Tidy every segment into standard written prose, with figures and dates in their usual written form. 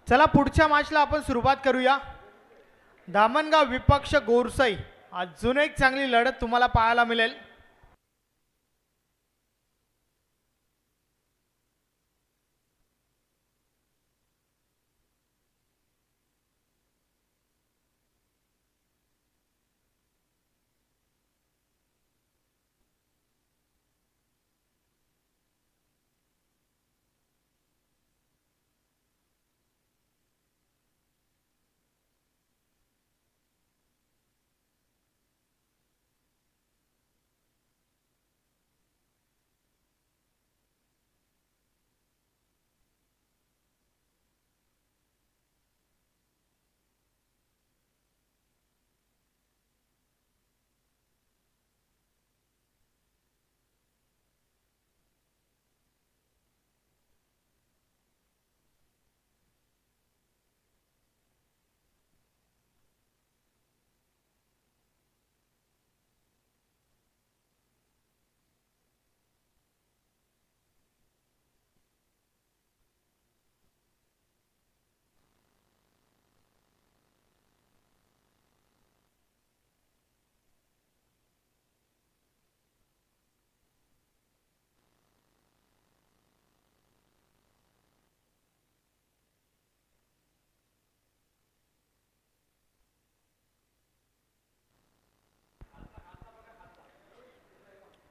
चला पुढच्या मॅचला आपण सुरुवात करूया. धामणगाव विपक्ष गोरसई. अजून एक चांगली लढत तुम्हाला पाहायला मिळेल.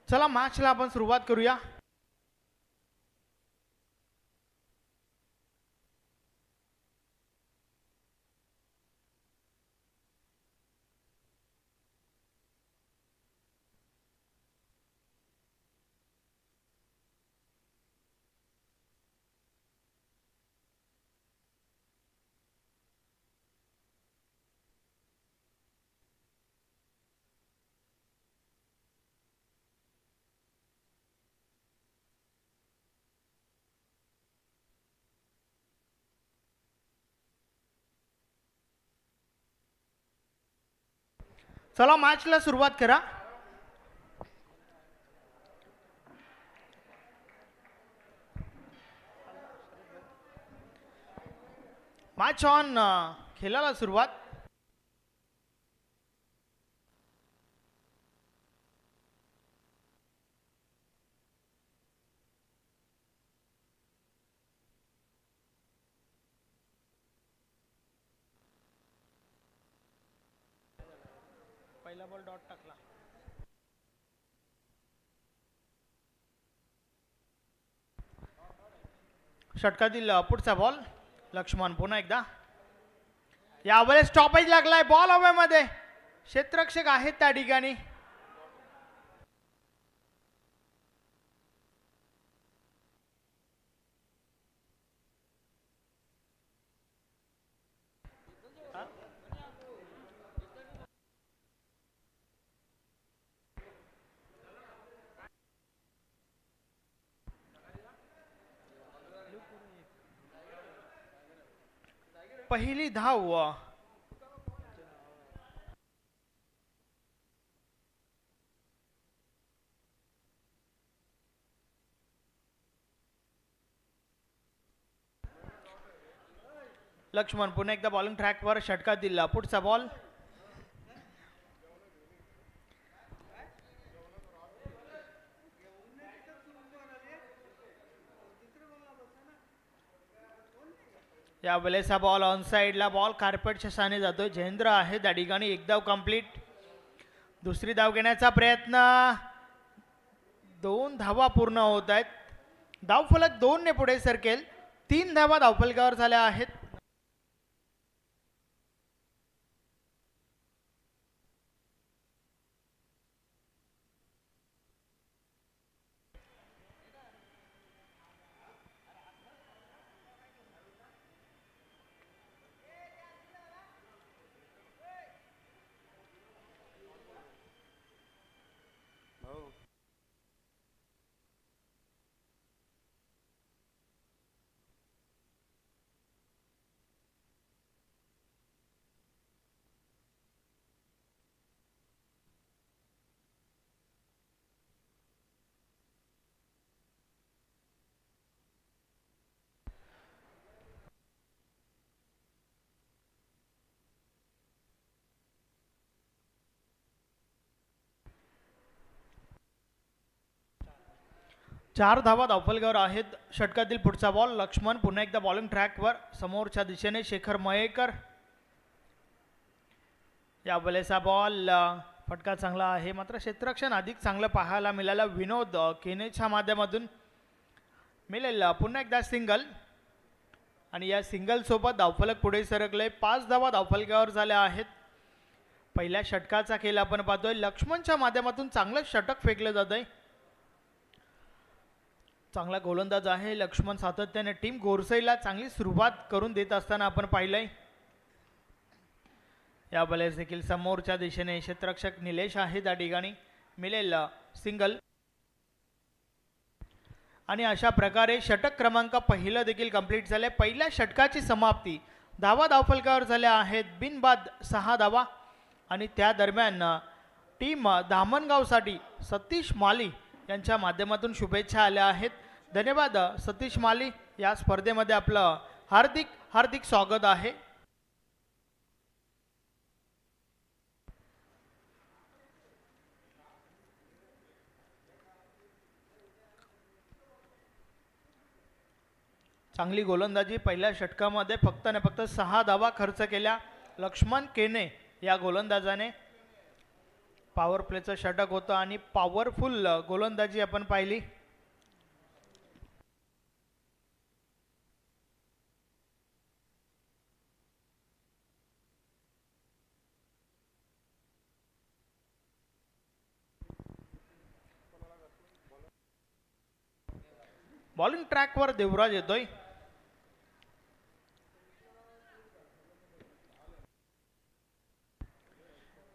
चला मॅचला आपण सुरुवात करूया. चला मॅचला सुरुवात करा. Match on. खेळायला सुरुवात. पहिला बॉल डॉट टाकला. षटकातील पुढचा बॉल. लक्ष्मण पुन्हा एकदा. यावेळेस स्टॉपेज लागलाय. बॉल हवेमध्ये. क्षेत्ररक्षक आहेत त्या ठिकाणी. पहिली धाव. लक्ष्मण पुन्हा एकदा बॉलिंग ट्रॅकवर. षटकात दिला पुढचा बॉल. यावेळेस हा बॉल ऑन साइडला. बॉल कार्पेटच्या साने जातोय. जयेंद्र आहे त्या ठिकाणी. एक धाव कंप्लीट. दुसरी धाव घेण्याचा प्रयत्न. 2 धावा पूर्ण होत आहेत. धावफलक 2 ने पुढे सरकेल. 3 धावा धावफलकावर झाल्या आहेत. 4 धावा धावफलकावर आहेत. षटकातील पुढचा बॉल लक्ष्मण पुन्हा एकदा बॉलिंग ट्रॅकवर समोरच्या दिशेने शेखर मयेकर. या बलेचा बॉल फटका चांगला आहे, मात्र क्षेत्ररक्षण अधिक चांगलं पाहायला मिळालं विनोद केनेच्या माध्यमातून. मिळेल पुन्हा एकदा सिंगल आणि या सिंगल सोबत धावफलक पुढे सरकले. 5 धावा धावफलकावर झाल्या आहेत. पहिल्या षटकाचा खेळ आपण पाहतोय. लक्ष्मणच्या माध्यमातून चांगलं षटक फेकलं जात आहे. चांगला गोलंदाज आहे लक्ष्मण. सातत्याने टीम गोरसईला चांगली सुरुवात करून देत असताना आपण पाहिलंय. या बलेस देखील समोरच्या दिशेने क्षेत्ररक्षक निलेश आहे त्या ठिकाणी. मिळेल सिंगल आणि अशा प्रकारे षटक क्रमांक पहिलं देखील कंप्लीट झाले. पहिल्या षटकाची समाप्ती. धावा धावफलकावर झाल्या आहेत बिनबाद 6 धावा आणि त्या दरम्यान टीम धामणगावसाठी सतीश माली यांच्या माध्यमातून शुभेच्छा आल्या आहेत. धन्यवाद सतीश माली. या स्पर्धेमध्ये आपलं हार्दिक हार्दिक स्वागत आहे. चांगली गोलंदाजी. पहिल्या षटकामध्ये फक्त आणि फक्त 6 धावा खर्च केल्या लक्ष्मण केने या गोलंदाजाने. पॉवर प्लेचं षटक होतं आणि पॉवरफुल गोलंदाजी आपण पाहिली. बॉलिंग ट्रॅकवर देवराज येतोय.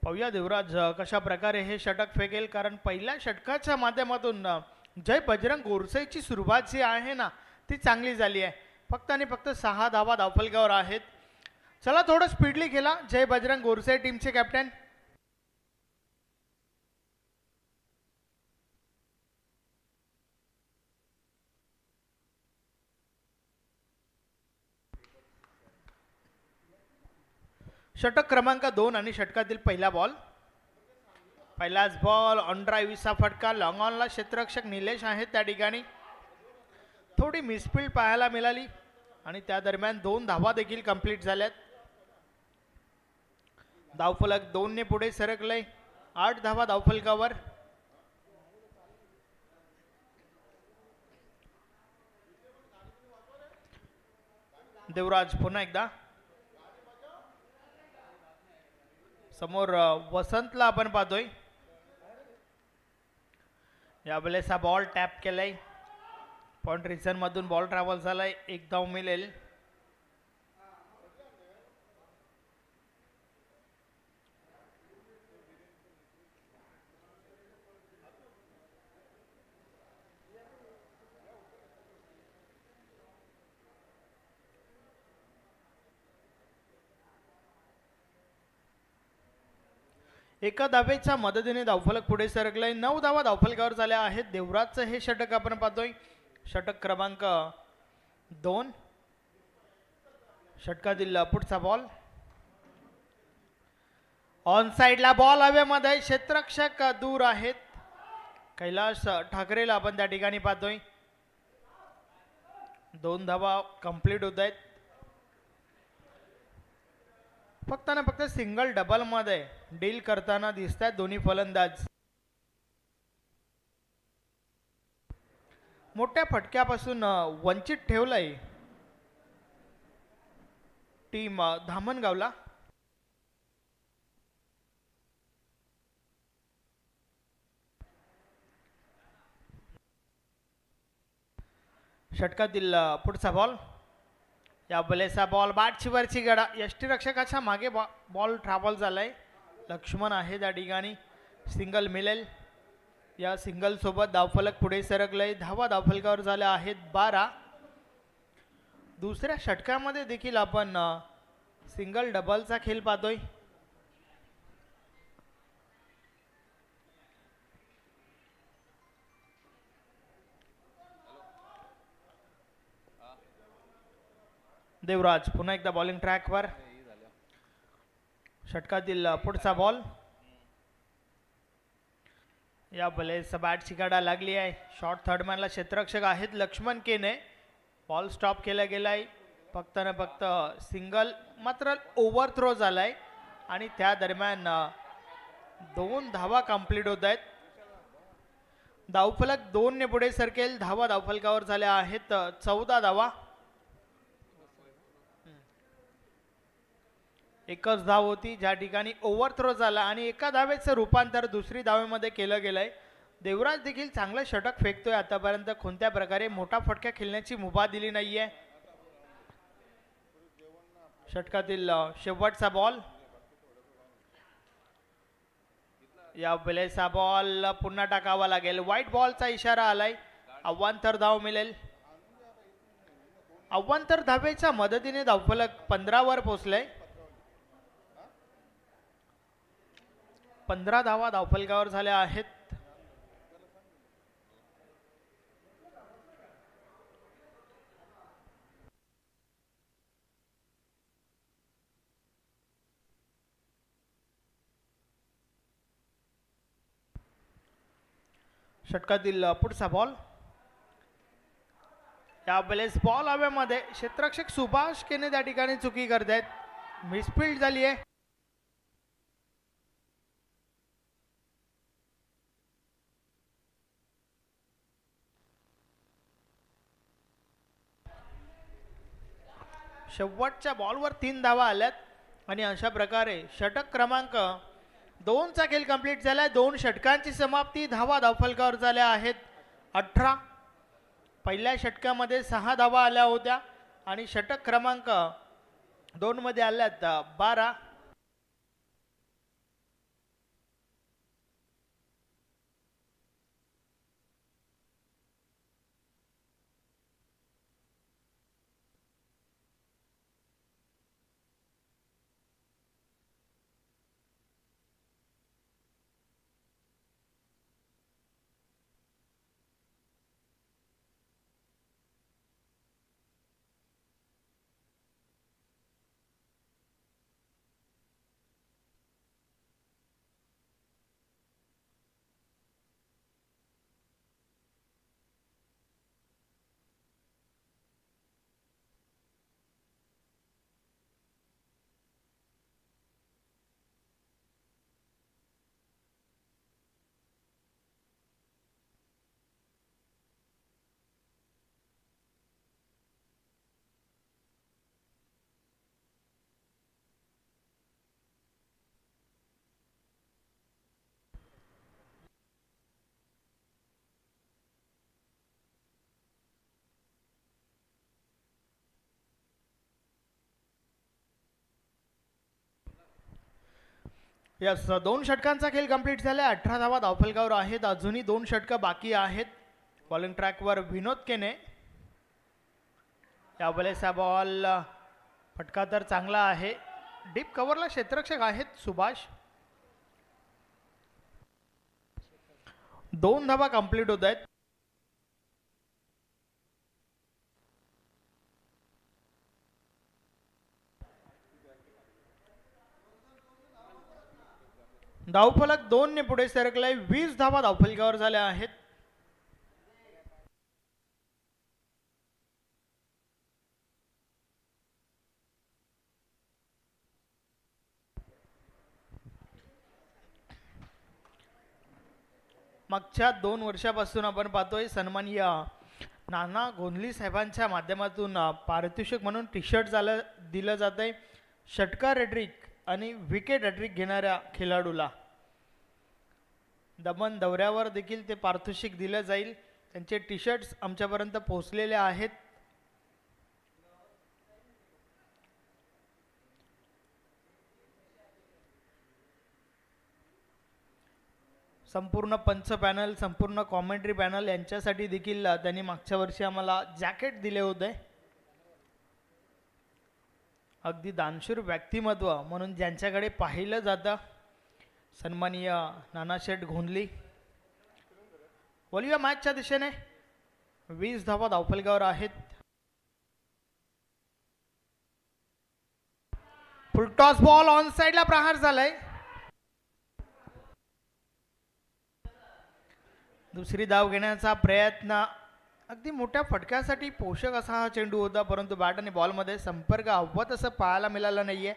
पाहूया देवराज कशा प्रकारे हे षटक फेकेल, कारण पहिल्या षटकाच्या माध्यमातून जय बजरंग गोरसेची सुरुवात जी आहे ना ती चांगली झाली आहे. फक्त आणि फक्त 6 धावा धावफलकावर आहेत. चला थोडं स्पीडली खेळा जय बजरंग गोरसे टीमचे कॅप्टन. षटक क्रमांक 2 आणि षटकातील पहिला बॉल. पहिलाच बॉल ऑन ड्राईव्हचा फटका. लॉंग ऑनला क्षेत्ररक्षक निलेश आहेत त्या ठिकाणी. थोडी मिसफिल्ड पाहायला मिळाली आणि त्या दरम्यान 2 धावा देखील कंप्लीट झाल्यात. धावफलक 2 ने पुढे सरकले. 8 धावा धावफलकावर. देवराज पुन्हा एकदा समोर वसंतला आपण पाहतोय. या वेळेस हा बॉल टॅप केलाय. पॉइंट रिझन मधून बॉल ट्रॅव्हल झालाय. 1 धाव मिळेल. एका धावेच्या मदतीने धावफलक पुढे सरकलाय. 9 धावा धावफलकावर झाल्या आहेत. देवराजचं हे षटक आपण पाहतोय. षटक क्रमांक 2. षटकातील पुढचा बॉल ऑन साइडला. बॉल हवेमध्ये. क्षेत्ररक्षक दूर आहेत. कैलास ठाकरेला आपण त्या ठिकाणी पाहतोय. 2 धावा कंप्लीट होत आहेत. फक्त ना फक्त सिंगल डबल मध्ये डील करताना दिसत आहेत दोन्ही फलंदाज. मोठ्या फटक्यापासून वंचित ठेवलंय टीम धामणगावला. षटकातील पुढचा बॉल. या बलेचा बॉल बॅटची वरची गडा. यष्टीरक्षकाच्या मागे बॉल ट्रॅव्हल झालाय. लक्ष्मण आहे त्या ठिकाणी. सिंगल मिळेल. या सिंगल सोबत धावफलक पुढे सरकलंय. धावा धावफलकावर झाल्या आहेत 12. दुसऱ्या षटकामध्ये देखील आपण सिंगल डबलचा खेळ पाहतोय. देवराज पुन्हा एकदा बॉलिंग ट्रॅकवर. षटकातील पुढचा बॉल. या बलेचा बॅट चिकाडा लागली आहे. शॉर्ट थर्डमॅनला क्षेत्ररक्षक आहेत लक्ष्मण केने. बॉल स्टॉप केला गेलाय. फक्त ना फक्त सिंगल मात्र ओव्हर थ्रो झालाय आणि त्या दरम्यान 2 धावा कंप्लीट होत आहेत. धावफलक 2 ने पुढे सरकेल. धावा धावफलकावर झाल्या आहेत 14 धावा. एकच धाव होती ज्या ठिकाणी ओव्हर थ्रो झाला आणि एका धावेचं रूपांतर दुसरी धावेमध्ये केलं गेलंय. देवराज देखील चांगलं षटक फेकतोय. आतापर्यंत कोणत्या प्रकारे मोठा फटका खेळण्याची मुभा दिली नाहीये. षटकातील शेवटचा बॉल. या बेलेचा बॉल पुन्हा टाकावा लागेल. व्हाईट बॉलचा इशारा आलाय. अव्वांतर धाव मिळेल. अव्वांतर धावेच्या मदतीने धावफलक 15 वर पोहोचलंय. 15 धावा धावफलकावर झाल्या आहेत. षटकातील पुढचा बॉल. या वेळेस बॉल हवेमध्ये. क्षेत्ररक्षक सुभाष केने त्या ठिकाणी चुकी करतायत. मिसफिल्ड झाली आहे. शेवटच्या बॉलवर 3 धावा आल्यात आणि अशा प्रकारे षटक क्रमांक 2 चा खेळ कंप्लीट झालाय. 2 षटकांची समाप्ती. धावा धावफलकावर झाल्या आहेत 18. पहिल्या षटकामध्ये 6 धावा आल्या होत्या आणि षटक क्रमांक 2 मध्ये आल्यात 12. यस 2 षटकांचा खेळ कंप्लीट झाला. 18 धावा धावफलकावर आहेत. अजूनही 2 षटकं बाकी आहेत. बॉलिंग ट्रॅकवर विनोद केने. या वेळेचा बॉल फटका तर चांगला आहे. डीप कव्हरला क्षेत्ररक्षक आहेत सुभाष. 2 धावा कंप्लीट होत आहेत. धावफलक 2 ने पुढे सरकलाय. 20 धावा धावफलकावर झाल्या आहेत. मागच्या 2 वर्षापासून आपण पाहतोय सन्माननीय नाना गोंधली साहेबांच्या माध्यमातून पारितोषिक म्हणून टी शर्ट दिलं जात आहे. षटकार हॅट्रिक आणि विकेट हॅट्रिक घेणाऱ्या खेळाडूला दमन दौऱ्यावर देखील ते पारितोषिक दिलं जाईल. त्यांचे टी शर्ट्स आमच्यापर्यंत पोहोचलेले आहेत. संपूर्ण पंच पॅनल, संपूर्ण कॉमेंट्री पॅनल यांच्यासाठी देखील त्यांनी मागच्या वर्षी आम्हाला जॅकेट दिले होते. अगदी दानशूर व्यक्तिमत्व म्हणून ज्यांच्याकडे पाहिलं जातं सन्माननीय नानाशेठ गोंधली. बोलूया मॅचच्या दिशेने. 20 धावा धावफलकावर आहेत. फुल टॉस बॉल ऑन साइडला प्रहार झालाय. दुसरी धाव घेण्याचा प्रयत्न, अगदी मोठ्या फटक्यासाठी पोषक असा हा चेंडू होता, परंतु बॅट आणि बॉलमध्ये संपर्क हवं तसं पाहायला मिळालं नाहीये.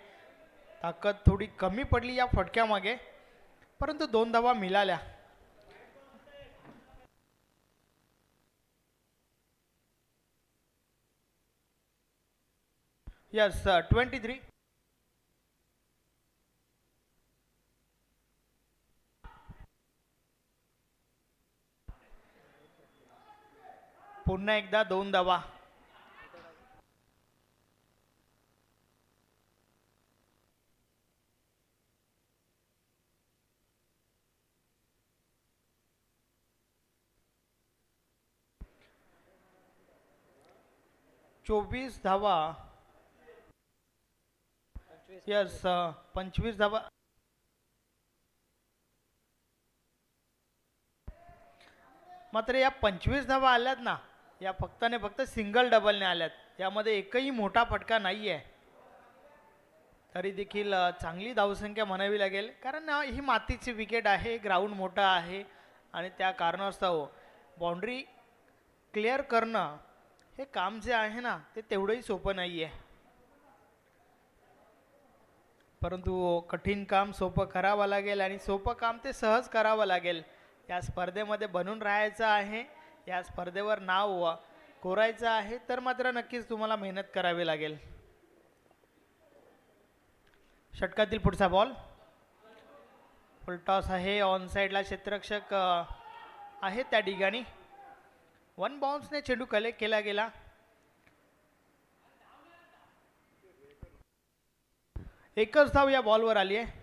ताकद थोडी कमी पडली या फटक्यामागे, परंतु 2 धावा मिळाल्या. यस 23. पुन्हा एकदा 2 धावा. चोवीस धावा. यस 25 धावा. मात्र या 25 धावा आल्यात ना, या फक्त ने फक्त सिंगल डबलने आल्यात. यामध्ये एकही मोठा फटका नाही आहे. तरी देखील चांगली धावसंख्या म्हणावी लागेल, कारण ही मातीची विकेट आहे, ग्राउंड मोठा आहे आणि त्या कारणास्तव बाउंड्री क्लिअर करणं हे काम जे आहे ना, ते तेवढंही सोपं नाही आहे. परंतु कठीण काम सोपं करावं लागेल आणि सोपं काम ते सहज करावं लागेल. या स्पर्धेमध्ये बनून राहायचं आहे, या स्पर्धेवर नाव कोरायचं आहे, तर मात्र नक्कीच तुम्हाला मेहनत करावी लागेल. षटकातील पुढचा बॉल फुल टॉस आहे. ऑन साईडला क्षेत्ररक्षक आहे त्या ठिकाणी. 1 बाउन्सने चेंडू कलेक्ट केला गेला. एकच धाव या बॉलवर आली आहे.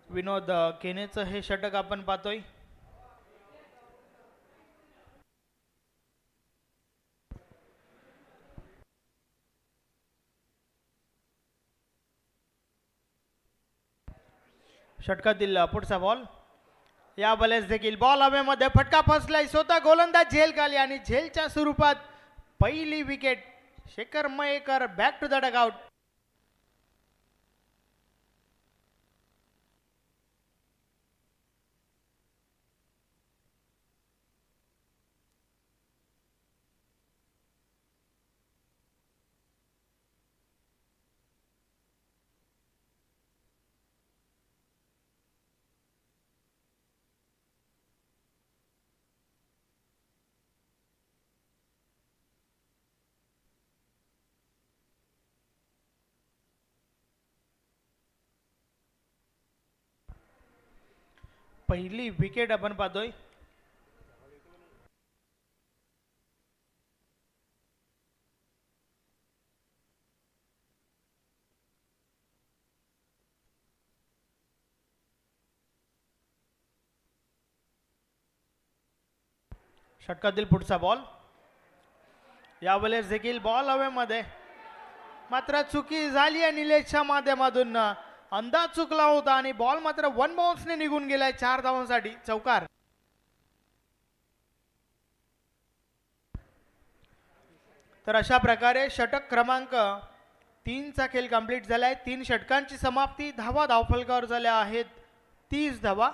विनोद केनेचं हे षटक आपण पाहतोय. षटकातील पुढचा बॉल. या बलेस देखील बॉल हवेमध्ये, फटका फसलाय, स्वतः गोलंदाज झेल खाली आणि झेलच्या स्वरूपात पहिली wicket. Shekhar Mayekar back to the dugout. पहिली विकेट आपण पाहतोय. षटकातील पुढचा बॉल. यावेळेस देखील बॉल हवेमध्ये, मात्र चुकी झाली आहे निलेशच्या माध्यमातून. अंदाज चुकला होता आणि बॉल मात्र 1 बाउन्सने निघून गेलाय 4 धावांसाठी. चौकार. तर अशा प्रकारे षटक क्रमांक 3 चा खेळ कंप्लीट झालाय. 3 षटकांची समाप्ती. धावा धावफलकावर झाल्या आहेत 30 धावा.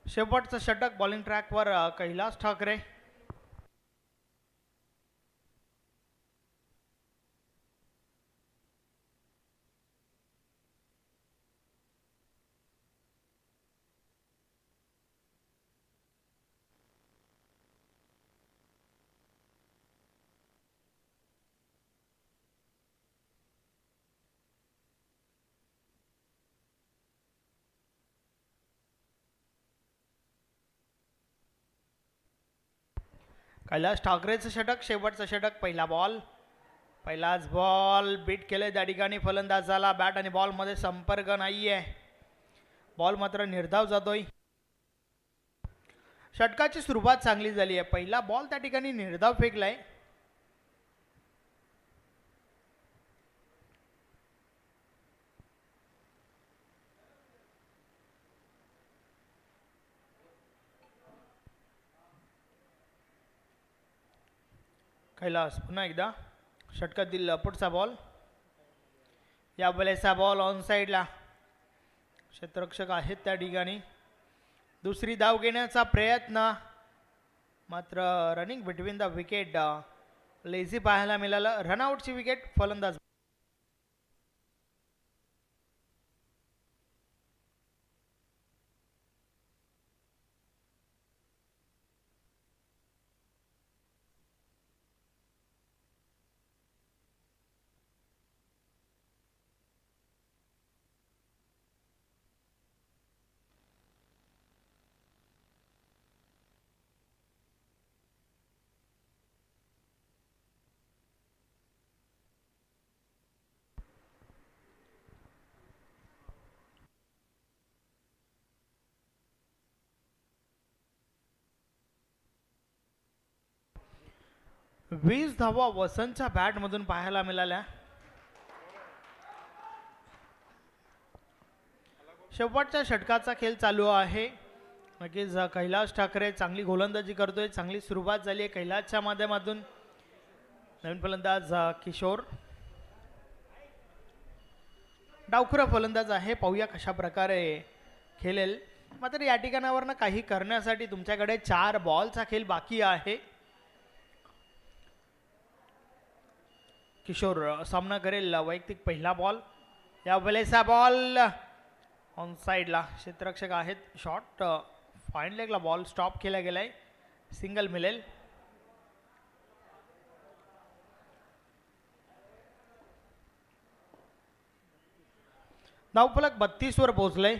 शेवटचं षटक बॉलिंग ट्रॅकवर कैलास ठाकरे. कैलास ठाकरेचं षटक, शेवटचं षटक. पहिला बॉल, पहिलाच बॉल बीट केले त्या ठिकाणी फलंदाजाला. बॅट आणि बॉल मध्ये संपर्क नाहीये. बॉल मात्र निर्धाव जातोय. षटकाची सुरुवात चांगली झाली आहे. पहिला बॉल त्या ठिकाणी निर्धाव फेकलाय. कैलास पुन्हा एकदा षटकातील पुढचा बॉल. या वेळेचा बॉल ऑन साईडला. क्षेत्ररक्षक आहेत त्या ठिकाणी. दुसरी धाव घेण्याचा प्रयत्न, मात्र running between the wicket lazy पाहायला मिळालं. रनआउटची विकेट. फलंदाज वीस धावा वसंतच्या बॅटमधून पाहायला मिळाल्या. शेवटच्या षटकाचा खेळ चालू आहे. नक्कीच कैलास ठाकरे चांगली गोलंदाजी करतोय. चांगली सुरुवात झाली आहे कैलासच्या माध्यमातून. नवीन फलंदाज किशोर डावखुरा फलंदाज आहे. पाहूया कशा प्रकारे खेळेल. मात्र या ठिकाणावरनं काही करण्यासाठी तुमच्याकडे 4 बॉलचा खेळ बाकी आहे. किशोर सामना करेल. वैयक्तिक पहिला बॉल. या वेळेचा बॉल ऑन साईडला. क्षेत्ररक्षक आहेत. शॉट फाईन लेगला बॉल स्टॉप केला गेलाय. सिंगल मिळेल. धावफलक 32 वर पोहोचलंय.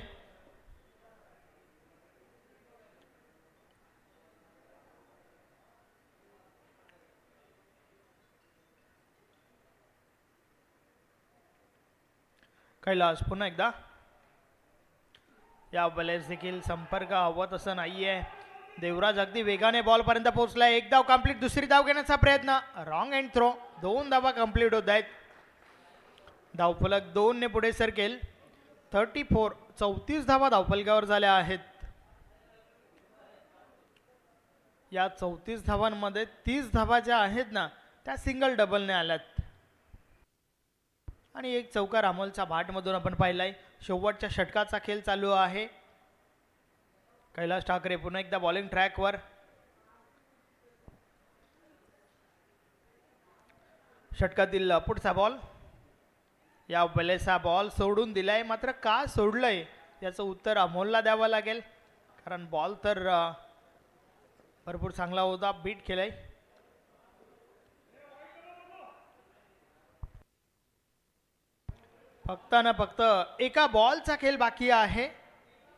कैलास पुन्हा एकदा. या वेळेस देखील संपर्क हवत असं नाहीये. देवराज अगदी वेगाने बॉल पर्यंत पोहोचलाय. एक धाव कंप्लीट. दुसरी धाव घेण्याचा प्रयत्न. Wrong and throw. 2 धावा कंप्लीट होत आहेत. धावफलक 2 ने पुढे सरकेल. 34 धावा धावफलकावर झाल्या आहेत. या 34 धावांमध्ये 30 धावा ज्या आहेत ना त्या सिंगल डबलने आल्यात. आणि एक चौकार अमोलच्या भाटमधून आपण पाहिलाय. शेवटच्या षटकाचा खेळ चालू आहे. कैलास ठाकरे पुन्हा एकदा बॉलिंग ट्रॅकवर. षटकातील पुढचा बॉल. या वेळेचा बॉल सोडून दिलाय. मात्र का सोडलंय याचं उत्तर अमोलला द्यावं लागेल. कारण बॉल तर भरपूर चांगला होता. बीट केलाय. फक्त ना फक्त एका बॉलचा खेळ बाकी आहे.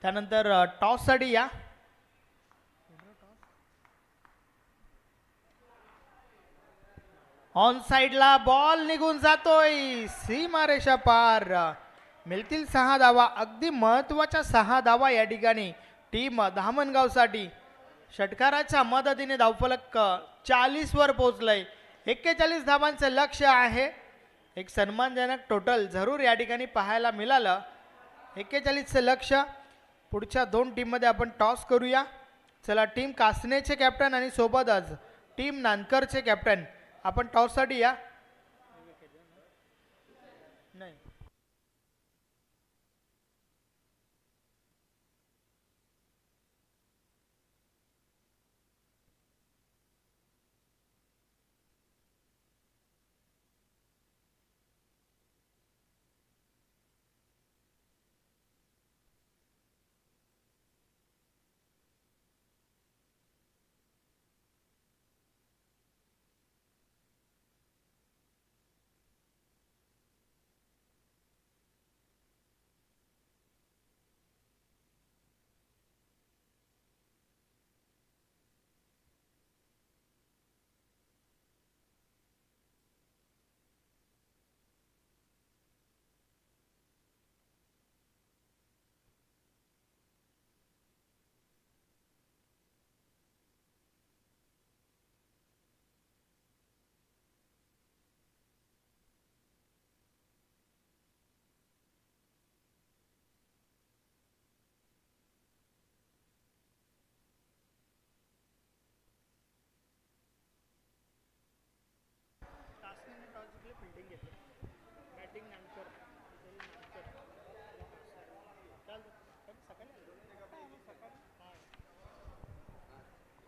त्यानंतर टॉससाठी या. ऑन साइडला बॉल निघून जातोय. सीमारेषा पार. मिळतील 6 धावा. अगदी महत्वाच्या 6 धावा या ठिकाणी टीम धामणगावसाठी. षटकाराच्या मदतीने धावफलक 40 वर पोहोचलंय. 41 धावांचं लक्ष्य आहे. एक सन्मानजनक टोटल जरूर या ठिकाणी पाहायला मिळालं. 41चं लक्ष्य. पुढच्या 2 टीममध्ये आपण टॉस करूया. चला, टीम कासनेचे कॅप्टन आणि सोबतच टीम नानकरचे कॅप्टन आपण टॉससाठी या. नाही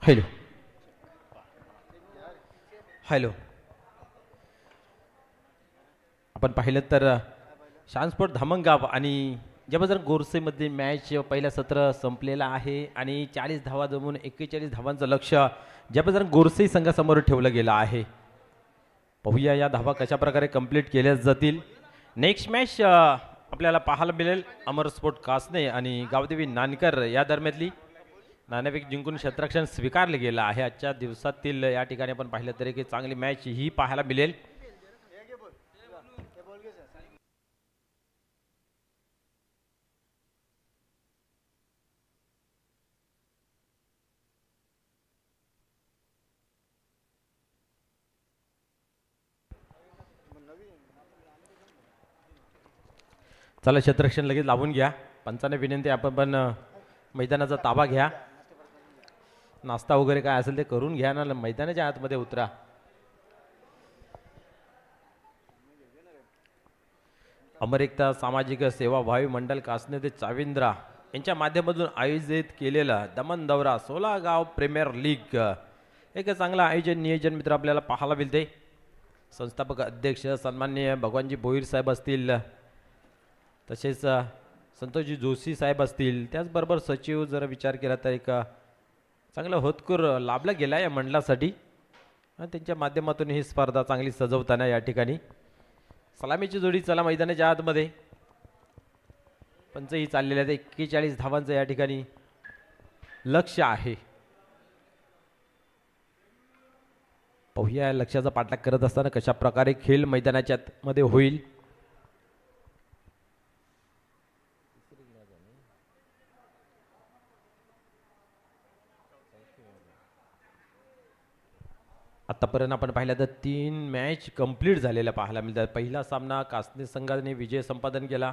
हॅलो हॅलो आपण पाहिलं तर शानस्पोर्ट धामणगाव आणि जबरदस्त गोरसेमध्ये मॅच पहिलं सत्र संपलेलं आहे आणि 40 धावा जमून 41 धावांचं लक्ष जबरदस्त गोरसे संघासमोर ठेवलं गेलं आहे. पाहूया या धावा कशा प्रकारे कंप्लीट केल्या जातील. नेक्स्ट मॅच आपल्याला पाहायला मिळेल अमर स्पोर्ट कासने आणि गावदेवी नानकर या दरम्यानली. नाणेफेक जिंकून क्षेत्ररक्षण स्वीकारले गेलं आहे. आजच्या दिवसातील या ठिकाणी आपण पाहिलं तरी की चांगली मॅच ही पाहायला मिळेल. चला क्षेत्ररक्षण लगेच लावून घ्या. पंचाने विनंती आपण पण मैदानाचा ताबा घ्या. नाश्ता वगैरे काय असेल ते करून घ्या ना, मैदानाच्या आतमध्ये उतरा. अमर एकता सामाजिक सेवा भावी मंडळ कासने ते चाविंद्रा यांच्या माध्यमातून आयोजित केलेला दमन दौरा 16 गाव प्रीमियर लीग एक चांगला आयोजन नियोजन मित्र आपल्याला पाहायला मिळते. संस्थापक अध्यक्ष सन्माननीय भगवानजी भोईर साहेब असतील, तसेच संतोषजी जोशी साहेब असतील, त्याचबरोबर सचिव जर विचार केला तर एक चांगला होतकूर लाभला गेला या मंडळासाठी. त्यांच्या माध्यमातून ही स्पर्धा चांगली सजवताना या ठिकाणी सलामीची जोडी चला मैदानाच्या आतमध्ये पंचही चाललेले आहेत. 41 धावांचं या ठिकाणी लक्ष आहे. पाहूया लक्ष्याचा पाठलाग करत असताना कशा प्रकारे खेळ मैदानाच्या मध्ये होईल. आतापर्यंत आपण पाहिलं तर 3 मॅच कंप्लीट झालेल्या पाहायला मिळतात. पहिला सामना कासने संघाने विजय संपादन केला.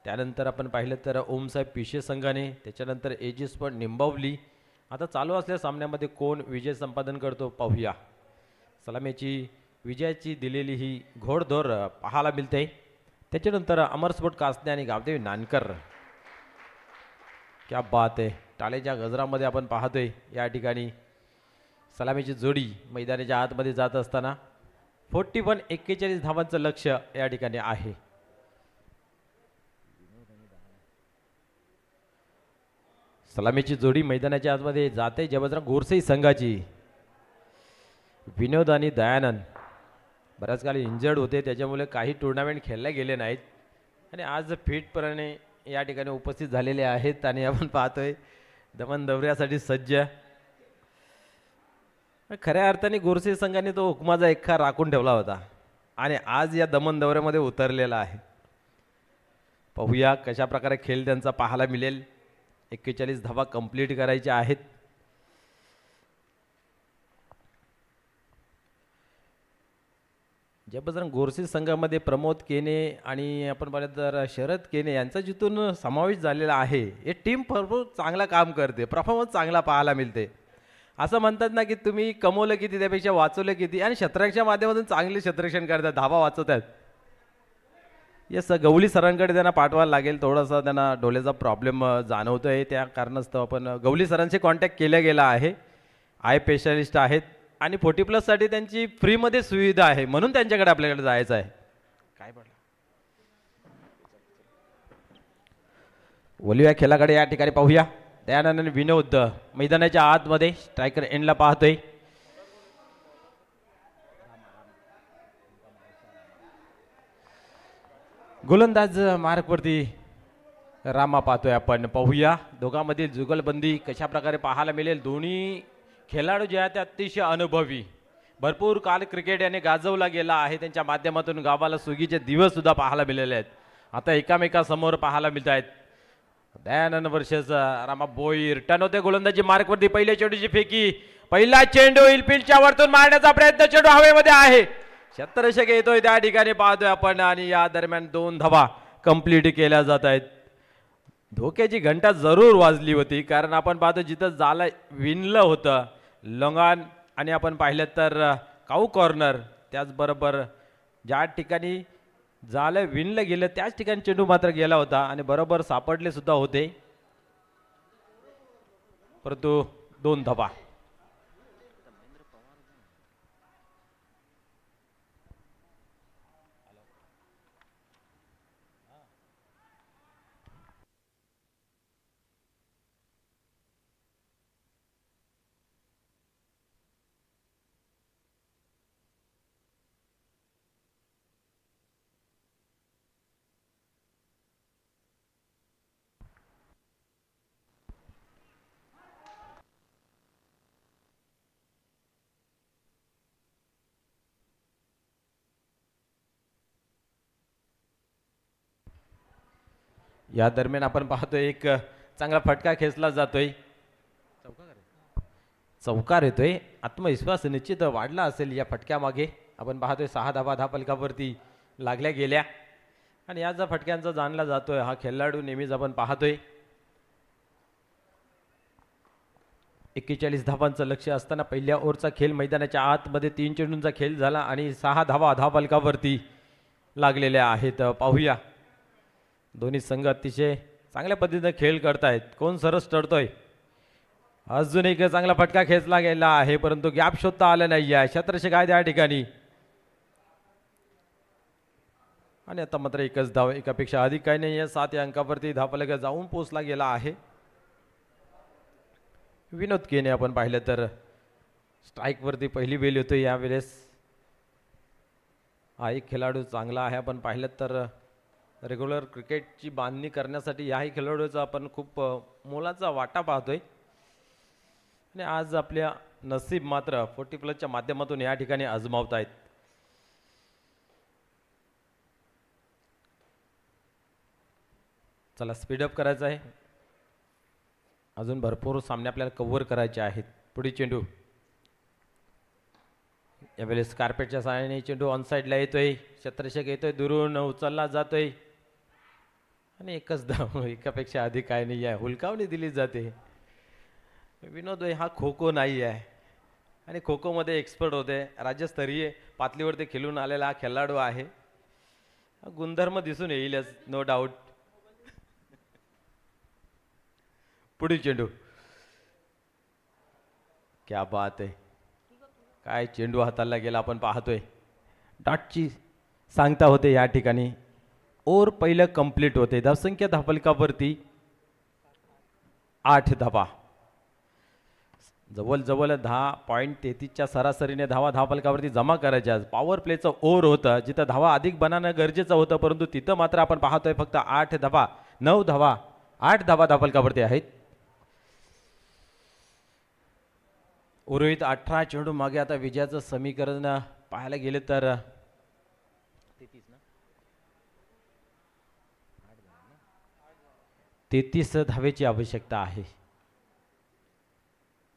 त्यानंतर आपण पाहिलं तर ओमसाहेब पिशे संघाने, त्याच्यानंतर एजी स्पोर्ट निंबावली. आता चालू असलेल्या सामन्यामध्ये कोण विजय संपादन करतो पाहूया. सलामीची विजयाची दिलेली ही घोडदौड पाहायला मिळते. त्याच्यानंतर अमर स्पोर्ट कासने आणि गावदेवी नानकर. क्या बात आहे. टाळेच्या गजरामध्ये आपण पाहतोय या ठिकाणी सलामीची जोडी मैदानाच्या आतमध्ये जात असताना 41 धावांचं लक्ष या ठिकाणी आहे. सलामीची जोडी मैदानाच्या आतमध्ये जाते जबरदस्त गोरसे संघाची. विनोद आणि दयानंद बऱ्याच काळ इंजर्ड होते, त्याच्यामुळे काही टुर्नामेंट खेळले गेले नाहीत आणि आज फिटपणे या ठिकाणी उपस्थित झालेले आहेत आणि आपण पाहतोय दमन दौऱ्यासाठी सज्ज. खऱ्या अर्थाने गोरसे संघाने तो हुकमाचा एका राखून ठेवला होता आणि आज या दमन दौऱ्यामध्ये उतरलेला आहे. पाहूया कशा प्रकारे खेळ त्यांचा पाहायला मिळेल. 41 धावा कंप्लीट करायच्या आहेत. जबरदस्त गोरसे संघामध्ये प्रमोद केने आणि आपण पाहिलं तर शरद केने यांचा जिथून समावेश झालेला आहे. हे टीम भरपूर चांगला काम करते, परफॉर्मन्स चांगला पाहायला मिळते. असं म्हणतात ना की तुम्ही कमवलं किती त्यापेक्षा वाचवलं किती, आणि क्षेत्ररक्षणाच्या माध्यमातून चांगले क्षेत्ररक्षण करतात, धावा वाचवतात. येस, गवली सरांकडे त्यांना पाठवायला लागेल. थोडासा त्यांना डोळ्याचा प्रॉब्लेम जाणवतोय, त्या कारणास्तव आपण गवली सरांशी कॉन्टॅक्ट केला गेला आहे. आय स्पेशालिस्ट आहेत आणि 40+ त्यांची फ्रीमध्ये सुविधा आहे, म्हणून त्यांच्याकडे आपल्याकडे जायचं आहे. काय पडलं ओलिव्या खेळाकडे या ठिकाणी पाहूया. दयानंद आणि विनोद मैदानाच्या आतमध्ये स्ट्रायकर एंडला पाहतोय. गोलंदाज मार्कवरती रामा पाहतोय आपण. पाहूया दोघांमधील जुगलबंदी कशा प्रकारे पाहायला मिळेल. दोन्ही खेळाडू जे आहेत ते अतिशय अनुभवी, भरपूर काल क्रिकेट याने गाजवला गेला आहे. त्यांच्या माध्यमातून गावाला सुगीचे दिवस सुद्धा पाहायला मिळाले आहेत. आता एकामेकासमोर पाहायला मिळत आहेत. दयानंद वर्सेस रामा बोईर. टर्न होते गोलंदाजी मार्कवरती. पहिल्या चेंडूची फेकी, पहिला चेंडू इलफिल्डच्या वरतून मारण्याचा प्रयत्न, चेंडू हवेमध्ये आहे. क्षेत्ररक्षक येतोय त्या ठिकाणी पाहतोय आपण आणि या दरम्यान 2 धावा कंप्लीट केल्या जात आहेत. धोक्याची घंटा जरूर वाजली होती, कारण आपण पाहतो जिथं जालं विणलं होतं लंगान आणि आपण पाहिलं तर काऊ कॉर्नर, त्याचबरोबर ज्या ठिकाणी जालं विणलं गेलं त्याच ठिकाणी चेंडू मात्र गेला होता आणि बरोबर सापडले सुद्धा होते, परंतु 2 धावा. या दरम्यान आपण पाहतोय एक चांगला फटका खेचला जातोय, चौकार येतोय. आत्मविश्वास निश्चित वाढला असेल या फटक्यामागे. आपण पाहतोय 6 धावा धापलकावरती लागल्या गेल्या आणि या ज्या फटक्यांचा जाणला जातोय हा खेळाडू नेहमीच आपण पाहतोय. 41 धावांचं लक्ष असताना पहिल्या ओव्हरचा खेळ मैदानाच्या आतमध्ये 3 चेंडूंचा खेळ झाला आणि 6 धावा धापलकावरती लागलेल्या आहेत. पाहूया दोन्ही संघ अतिशय चांगल्या पद्धतीने खेळ करतायत. कोण सरस टळतोय. अजून एक चांगला फटका खेचला गेला आहे परंतु गॅप शोधता आला नाही आहे. क्षेत्ररक्षक आहे त्या ठिकाणी आणि आता मात्र एकच धाव, एकापेक्षा अधिक काही नाही आहे. 7 या अंकावरती धापलक जाऊन पोचला गेला आहे. विनोद केने आपण पाहिलं तर स्ट्राईकवरती पहिली बेल होती यावेळेस. हा एक खेळाडू चांगला आहे. आपण पाहिलं तर रेग्युलर क्रिकेटची बांधणी करण्यासाठी याही खेळाडूचा आपण खूप मोलाचा वाटा पाहतोय आणि आज आपल्या नसीब मात्र 40+ माध्यमातून या ठिकाणी आजमावत आहेत. चला स्पीडअप करायचं आहे. अजून भरपूर सामने आपल्याला कव्हर करायचे आहेत. पुढे चेंडू यावेळेस कार्पेटच्या सहाय्याने चेंडू ऑन साईडला येतोय. क्षेत्ररक्षक येतोय, दुरून उचलला जातोय आणि एकच धाव, एकापेक्षा अधिक काय नाही आहे. हुलकावणी दिली जाते. विनोद हा खो खो नाही आहे आणि खो खोमध्ये एक्सपर्ट होते. राज्यस्तरीय पातळीवरती खेळून आलेला हा खेळाडू आहे. गुणधर्म दिसून येईलच नो डाऊट. पुढील चेंडू क्या बात आहे. काय चेंडू हाताला गेला आपण पाहतोय. डॉटची सांगता होते या ठिकाणी. ओव्हर पहिलं कंप्लीट होते. धावसंख्या धापलकावरती 8 धावा. जवळ 10.33च्या सरासरीने धावा धापलकावरती जमा करायच्या. पॉवर प्लेचं ओव्हर होतं जिथं धावा अधिक बनवणं गरजेचं होतं परंतु तिथं मात्र आपण पाहतोय फक्त 8 धावा 9 धावा 8 धावा धापलकावरती आहेत. उर्वरित 18 चेंडू मागे. आता विजयाचं समीकरण पाहायला गेले तर 33 धावेची आवश्यकता आहे.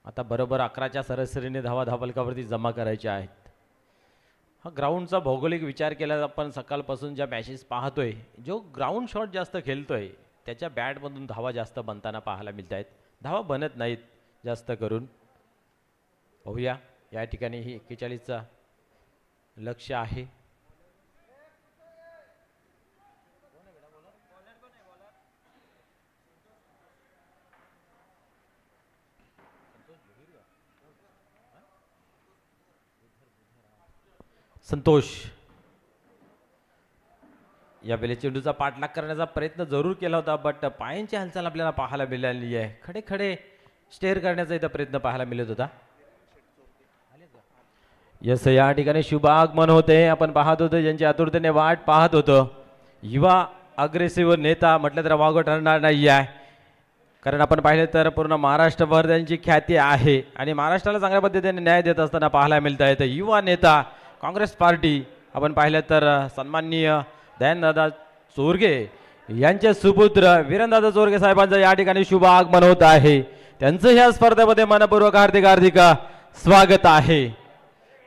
आता बरोबर 11च्या सरासरीने धावा धापलकावरती जमा करायच्या आहेत. हा ग्राउंडचा भौगोलिक विचार केला आपण सकाळपासून ज्या मॅचेस पाहतोय, जो ग्राउंड शॉट जास्त खेळतोय त्याच्या बॅटमधून धावा जास्त बनताना पाहायला मिळत आहेत. धावा बनत नाहीत जास्त करून. पाहूया या ठिकाणी ही 41चा लक्ष आहे. संतोष यावेळी चेंडूचा पाठलाग करण्याचा प्रयत्न जरूर केला होता बट पायांची हालचाल आपल्याला पाहायला मिळाली आहे. खडे खडे स्टेअर करण्याचा इथं प्रयत्न पाहायला मिळत होता. यस या ठिकाणी शुभ आगमन होते. आपण पाहत होतो ज्यांची आतुरतेने वाट पाहत होतो. युवा अग्रेसिव्ह नेता म्हटलं तर वावगं ठरणार नाही आहे. कारण आपण पाहिलं तर पूर्ण महाराष्ट्रभर त्यांची ख्याती आहे आणि महाराष्ट्राला चांगल्या पद्धतीने न्याय देत असताना पाहायला मिळत आहे. युवा नेता काँग्रेस पार्टी आपण पाहिलं तर सन्माननीय दयानंददादा चोरगे यांचे सुपुत्र वीरेंद्रदादा चोरगे साहेबांचं या ठिकाणी शुभ आगमन होत आहे. त्यांचं ह्या स्पर्धेमध्ये मनपूर्वक हार्दिक स्वागत आहे.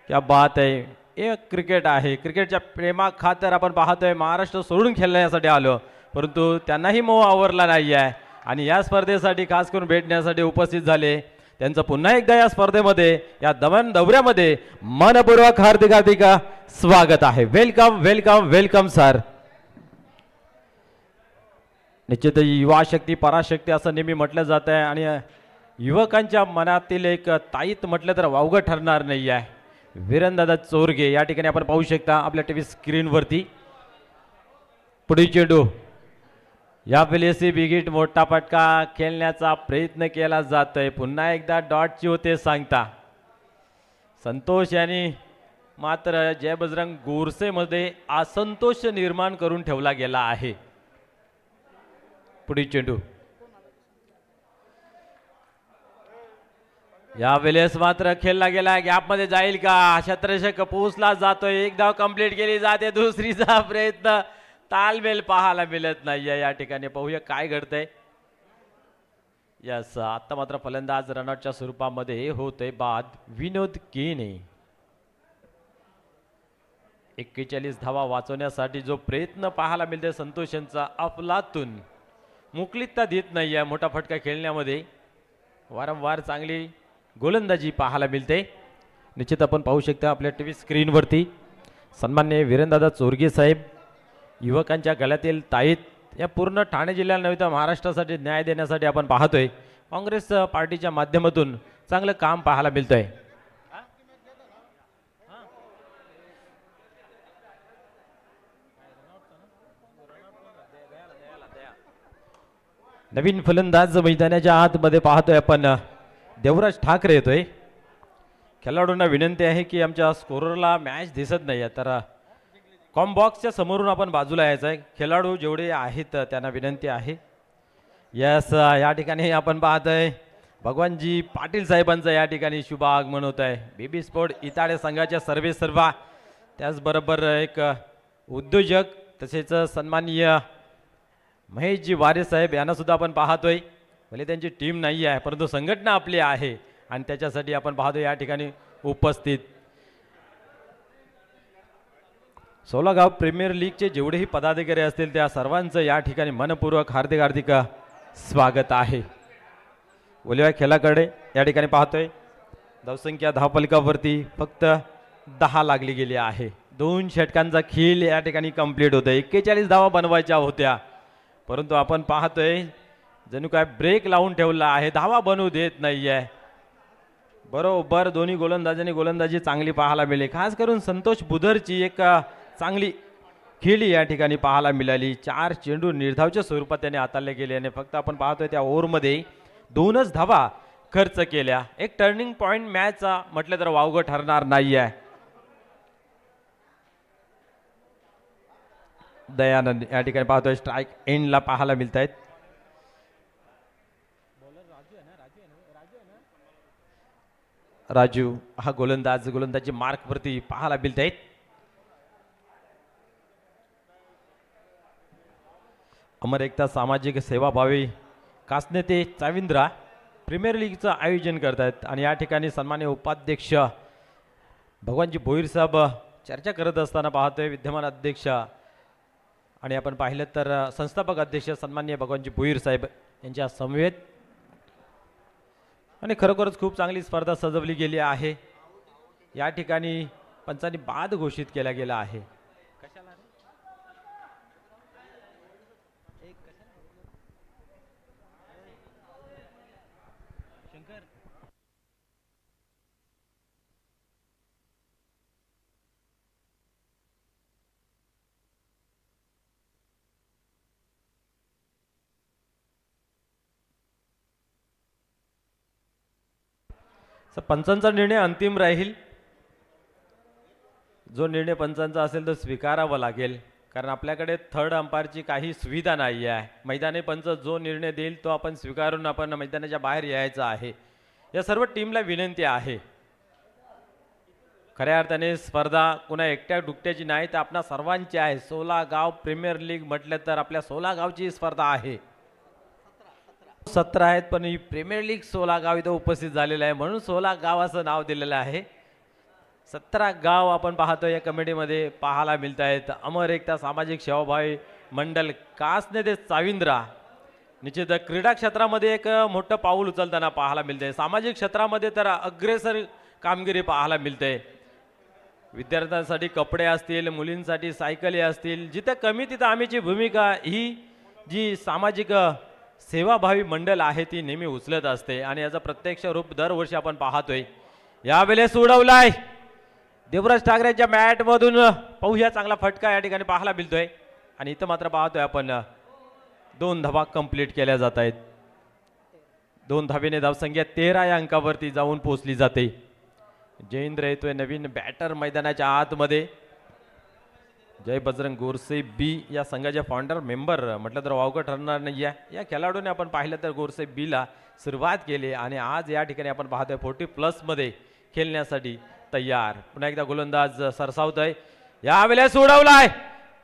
क्या बात आहे. एक क्रिकेट आहे. क्रिकेटच्या प्रेमा खातर आपण पाहतोय महाराष्ट्र सोडून खेळण्यासाठी आलो परंतु त्यांनाही मोह आवरला नाही आहे आणि या स्पर्धेसाठी खास करून भेटण्यासाठी उपस्थित झाले. त्यांचं पुन्हा एकदा या स्पर्धेमध्ये या दौऱ्यामध्ये मनपूर्वक हार्दिक स्वागत आहे. Welcome welcome welcome sir. निश्चित युवा शक्ती पराशक्ती असं नेहमी म्हटलं जात आहे आणि युवकांच्या मनातील एक ताईत म्हटलं तर वावगं ठरणार नाही आहे. वीरेंद्रदादा चोरगे या ठिकाणी आपण पाहू शकता आपल्या टीव्ही स्क्रीनवरती. पुढील चेंडू यावेळेस बिगिट मोठा फटका खेळण्याचा प्रयत्न केला जातोय. पुन्हा एकदा डॉटची होते सांगता. संतोष यांनी मात्र जय बजरंग गोरसेमध्ये असंतोष निर्माण करून ठेवला गेला आहे. पुढील चेंडू यावेळेस मात्र खेळला गेला. गॅपमध्ये जाईल का. क्षेत्ररक्षक पोहोचला जातोय. एक धाव कंप्लीट केली जाते. दुसरीचा प्रयत्न तालमेल पाहायला मिळत नाहीये या ठिकाणी. पाहूया काय घडतंय. यस, आता मात्र फलंदाज रनआउटच्या स्वरूपामध्ये होतोय बाद विनोद केने. 41 धावा वाचवण्यासाठी जो प्रयत्न पाहायला मिळतोय संतोष यांचा अफलातून मुकलीतता देत नाहीये मोठा फटका खेळण्यामध्ये. वारंवार चांगली गोलंदाजी पाहायला मिळते. निश्चित आपण पाहू शकता आपल्या टीव्ही स्क्रीनवरती सन्माननीय वीरेंद्रदादा चोरगे साहेब युवकांच्या गळ्यातील ताईत या पूर्ण ठाणे जिल्ह्याला नव्हे तर महाराष्ट्रासाठी न्याय देण्यासाठी आपण पाहतोय. काँग्रेस पार्टीच्या माध्यमातून चांगलं काम पाहायला मिळतंय. नवीन फलंदाज मैदानाच्या आतमध्ये पाहतोय आपण देवराज ठाकरे येतोय. खेळाडूंना विनंती आहे की आमच्या स्कोररला मॅच दिसत नाही तर कॉम्बॉक्सच्या समोरून आपण बाजूला यायचं आहे. खेळाडू जेवढे आहेत त्यांना विनंती आहे. यस, या ठिकाणी आपण पाहतोय भगवानजी पाटील साहेबांचा या ठिकाणी शुभ आगमन होत आहे. बीबी स्पोर्ट इताडे संघाच्या सर्वेसर्वा त्याचबरोबर एक उद्योजक तसेच सन्माननीय महेशजी वारे साहेब यांना सुद्धा आपण पाहतोय. भले त्यांची टीम नाही आहे परंतु संघटना आपली आहे आणि त्याच्यासाठी आपण पाहतोय या ठिकाणी उपस्थित. सोलागाव प्रीमियर लीगचे जेवढेही पदाधिकारी असतील त्या सर्वांचं या ठिकाणी मनपूर्वक हार्दिक हार्दिक स्वागत आहे. बोलूया खेळाकडे. या ठिकाणी पाहतोय धावसंख्या धावफलकावरती फक्त 10 लागली गेली आहे. 2 षटकांचा खेळ या ठिकाणी कंप्लीट होतोय. 41 धावा बनवायच्या होत्या परंतु आपण पाहतोय जणू काय ब्रेक लावून ठेवला आहे. धावा बनवू देत नाहीये. बरोबर दोन्ही गोलंदाजांनी गोलंदाजी चांगली पाहायला मिळाली. खास करून संतोष बुधरची एक चांगली खेळी या ठिकाणी पाहायला मिळाली. 4 चेंडू निर्धावच्या स्वरूपात त्याने हाताळले गेले आणि फक्त आपण पाहतोय त्या ओव्हरमध्ये 2च धावा खर्च केल्या. एक टर्निंग पॉइंट मॅच म्हटलं तर वावगं ठरणार नाही आहे. दयानंद या ठिकाणी पाहतोय स्ट्राईक एंडला पाहायला मिळत आहेत. राजू हा गोलंदाजी मार्कवरती पाहायला मिळत आहेत. अमर एकता सामाजिक सेवाभावी कासने ते चाविंद्रा प्रीमियर लीगचं आयोजन करत आहेत आणि या ठिकाणी सन्माननीय उपाध्यक्ष भगवानजी भोईर साहेब चर्चा करत असताना पाहतोय विद्यमान अध्यक्ष आणि आपण पाहिलं तर संस्थापक अध्यक्ष सन्माननीय भगवानजी भोईर साहेब यांच्या समवेत. आणि खरोखरच खूप चांगली स्पर्धा सजवली गेली आहे. या ठिकाणी पंचांनी बाद घोषित केला गेला आहे. पंचांचा निर्णय अंतिम राहील. जो निर्णय पंचांचा असेल तो स्वीकारावा लागेल कारण आपल्याकडे थर्ड अंपायरची काही सुविधा नाही आहे. मैदानी पंच जो निर्णय देईल तो आपण स्वीकारून आपण मैदानाच्या बाहेर यायचं आहे. या सर्व टीमला विनंती आहे. खऱ्या अर्थाने स्पर्धा कुणा एकट्या दुकट्याची नाही तर आपणा सर्वांची आहे. सोलागाव प्रीमियर लीग म्हटलं तर आपल्या सोलागावची स्पर्धा आहे. 17 आहेत पण ही प्रीमियर लीग सोलागाव इथं उपस्थित झालेलं आहे म्हणून सोलागाव असं नाव दिलेलं आहे. 17 गाव आपण पाहतो या कमिटीमध्ये पाहायला मिळत आहेत. अमर एकता सामाजिक सेवाभावी मंडळ कासने ते चाविंद्रा निश्चित क्रीडा क्षेत्रामध्ये एक मोठं पाऊल उचलताना पाहायला मिळते. सामाजिक क्षेत्रामध्ये तर अग्रेसर कामगिरी पाहायला मिळते. विद्यार्थ्यांसाठी कपडे असतील, मुलींसाठी सायकली असतील, जिथं कमी तिथं आम्हीची भूमिका ही जी सामाजिक सेवाभावी मंडळ आहे ती नेहमी उचलत असते आणि याचं प्रत्यक्ष रूप दरवर्षी आपण पाहतोय. यावेळेस उडवलाय देवराज ठाकरेंच्या मॅटमधून. पाहूया चांगला फटका या ठिकाणी पाहायला मिळतोय आणि इथं मात्र पाहतोय आपण 2 धावा कंप्लीट केल्या जात आहेत. 2 धावेने धावसंख्या 13 या अंकावरती जाऊन पोहोचली जाते. जयेंद्र येतोय नवीन बॅटर मैदानाच्या आतमध्ये. जय बजरंग गोरसे बी या संघाचे फाउंडर मेंबर म्हटलं तर वावगं ठरणार नाही आहे. या खेळाडूने आपण पाहिलं तर गोरसे बीला सुरुवात केली आणि आज या ठिकाणी आपण पाहतोय 40+ मध्ये खेळण्यासाठी तयार. पुन्हा एकदा गोलंदाज सरसावतोय. यावेळेस उडवलाय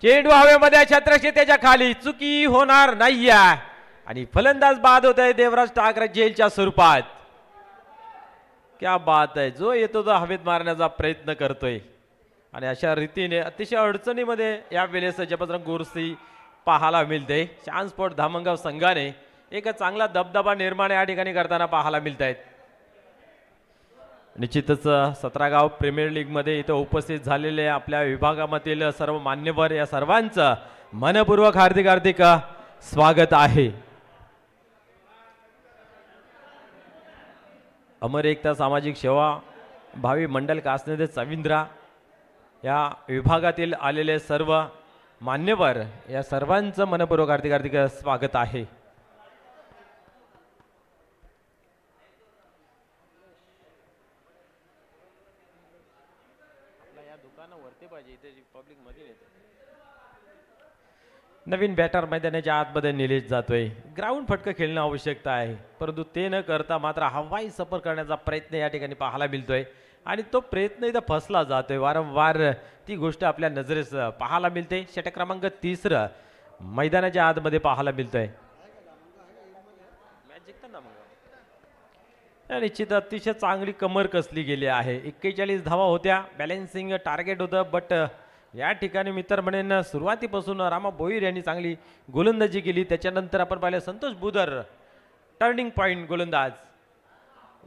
चेंडू हवेमध्ये छत्रक्षेत्राच्या खाली चुकी होणार नाहीये आणि फलंदाज बाद होत आहे देवराज ठाकरे जेलच्या स्वरूपात. क्या बात आहे, जो येतो तो हवेत मारण्याचा प्रयत्न करतोय आणि अशा रीतीने अतिशय अडचणीमध्ये या वेळेस जबरदस्त गोरसी पाहायला मिळते. शान स्पोर्ट धामणगाव संघाने एक चांगला दबदबा निर्माण या ठिकाणी करताना पाहायला मिळत आहेत. निश्चितच 17 गाव प्रीमियर लीग मध्ये इथं उपस्थित झालेले आपल्या विभागामधील सर्व मान्यवर या सर्वांचं मनपूर्वक हार्दिक हार्दिक स्वागत आहे. अमर एकता सामाजिक सेवा भावी मंडल कासनेते चविंद्रा या विभागातील आलेले सर्व मान्यवर या सर्वांचं मनपूर्वक हार्दिक हार्दिक स्वागत आहे. नवीन बॅटर मैदानाच्या आतमध्ये निलेश जातोय. ग्राउंड फटकं खेळणं आवश्यकता आहे, परंतु ते न करता मात्र हवाई सफर करण्याचा प्रयत्न या ठिकाणी पाहायला मिळतोय आणि तो प्रयत्न इथं फसला जातोय. वारंवार ती गोष्ट आपल्या नजरेस पाहायला मिळते. षटक क्रमांक 3 मैदानाच्या आतमध्ये पाहायला मिळतोय. निश्चित अतिशय चांगली कमर कसली गेली आहे. 41 धावा होत्या, बॅलेन्सिंग टार्गेट होतं, बट या ठिकाणी मित्र म्हणेन सुरुवातीपासून रामा भोईर यांनी चांगली गोलंदाजी केली. त्याच्यानंतर आपण पाहिलं संतोष बुधर टर्निंग पॉइंट गोलंदाज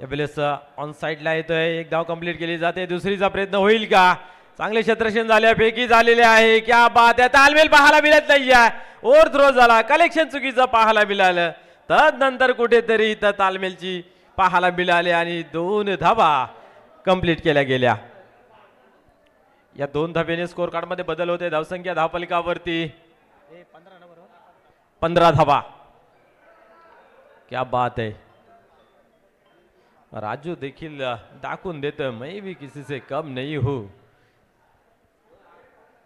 यावेळेस ऑन साईडला येतोय. एक धाव कंप्लीट केली जाते. दुसरीचा प्रयत्न होईल का? चांगले क्षेत्ररक्षण झाल्यापैकी झालेले आहे. क्या बात आहे, तालमेल पाहायला मिळत नाही आहे. ओव्हर थ्रो झाला, कलेक्शन चुकीचं पाहायला मिळालं. तदनंतर कुठेतरी इथं तालमेलची पाहायला मिळाले आणि 2 धावा कंप्लीट केल्या गेल्या. या 2 धावेने स्कोर कार्ड मध्ये बदल होते. धावसंख्या धावफलकावरती 15 धावा. क्या बात आहे. राजू देखील दाखवून देत मैं भी किसी से कम नहीं हूं.